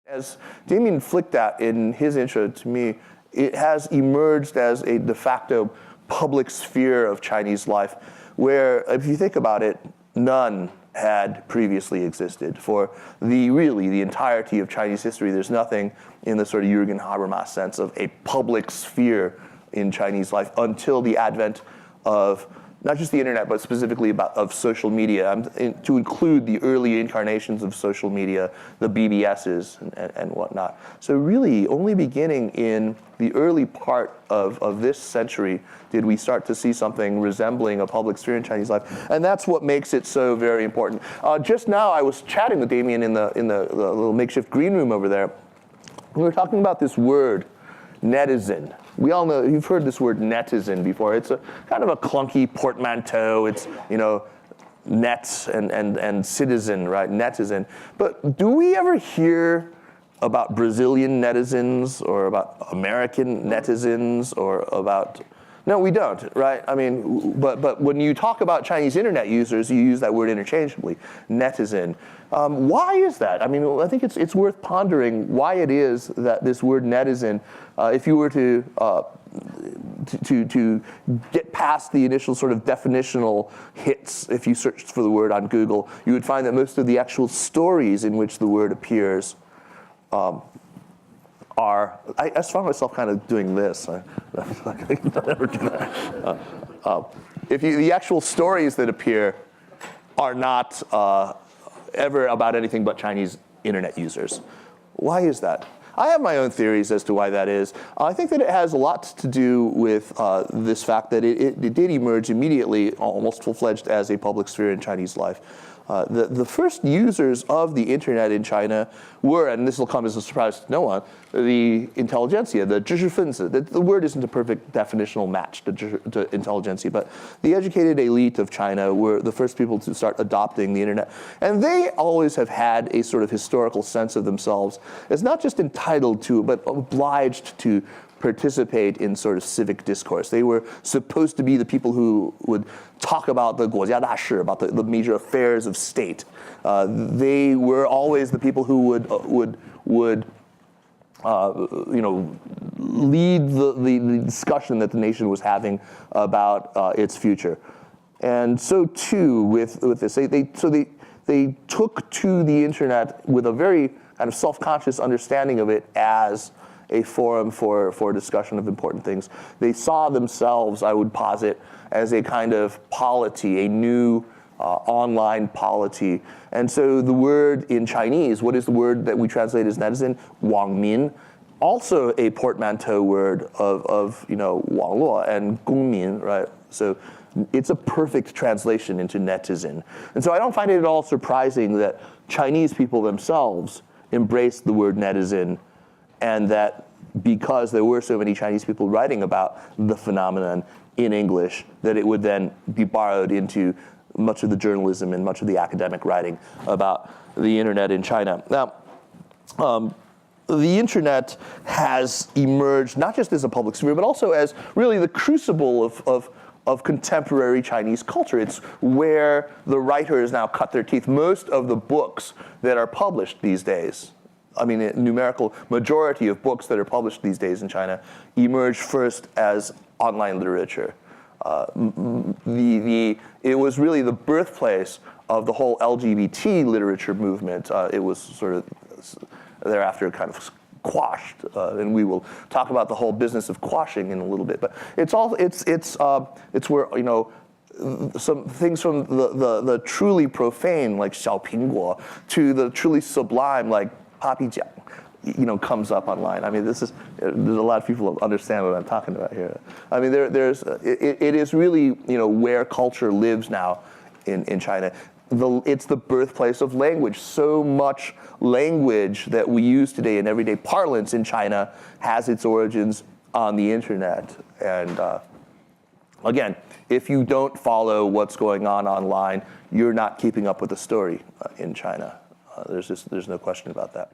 As Damien flicked at in his intro to me, it has emerged as a de facto public sphere of Chinese life, where, if you think about it, none had previously existed. For the entirety of Chinese history, there's nothing in the sort of Jürgen Habermas sense of a public sphere in Chinese life until the advent of not just the internet, but specifically of social media, to include the early incarnations of social media, the BBSs and whatnot. So really, only beginning in the early part of this century did we start to see something resembling a public sphere in Chinese life, and that's what makes it so very important. Just now, I was chatting with Damien in the little makeshift green room over there. We were talking about this word, netizen. We all know, you've heard this word netizen before. It's a kind of a clunky portmanteau. It's, net and citizen, right? Netizen. But do we ever hear about Brazilian netizens or about American netizens or about... No, we don't, right? I mean, but when you talk about Chinese internet users, you use that word interchangeably, netizen. Why is that? I mean, I think it's worth pondering why it is that this word netizen, if you were to get past the initial sort of definitional hits, if you searched for the word on Google, you would find that most of the actual stories in which the word appears I just found myself kind of doing this. I never do that. The actual stories that appear are not ever about anything but Chinese internet users. Why is that? I have my own theories as to why that is. I think that it has a lot to do with this fact that it did emerge immediately, almost full-fledged, as a public sphere in Chinese life. The first users of the internet in China were, and this will come as a surprise to no one, the intelligentsia, the 知识分子. The word isn't a perfect definitional match to intelligentsia, but the educated elite of China were the first people to start adopting the internet. And they always have had a sort of historical sense of themselves as not just entitled to, but obliged to participate in sort of civic discourse. They were supposed to be the people who would talk about the 国家大事, about the major affairs of state. They were always the people who would lead the discussion that the nation was having about its future. And so too with this, they took to the internet with a very kind of self-conscious understanding of it as a forum for discussion of important things. They saw themselves, I would posit, as a kind of polity, a new online polity. And so the word in Chinese, what is the word that we translate as netizen? Wangmin. Also a portmanteau word of 网络 and 公民, right? So it's a perfect translation into netizen. And so I don't find it at all surprising that Chinese people themselves embraced the word netizen, and that because there were so many Chinese people writing about the phenomenon in English, that it would then be borrowed into much of the journalism and much of the academic writing about the internet in China. Now, the internet has emerged not just as a public sphere, but also as really the crucible of contemporary Chinese culture. It's where the writers now cut their teeth. Most of the books that are published these days, I mean, a numerical majority of books that are published these days in China emerged first as online literature. It was really the birthplace of the whole LGBT literature movement. It was sort of thereafter kind of quashed, and we will talk about the whole business of quashing in a little bit. But it's where some things from the truly profane like 小苹果 to the truly sublime like 啪皮酱, comes up online. I mean, there's a lot of people who understand what I'm talking about here. I mean, it is really, where culture lives now in China. It's the birthplace of language. So much language that we use today in everyday parlance in China has its origins on the internet. And again, if you don't follow what's going on online, you're not keeping up with the story in China. There's no question about that.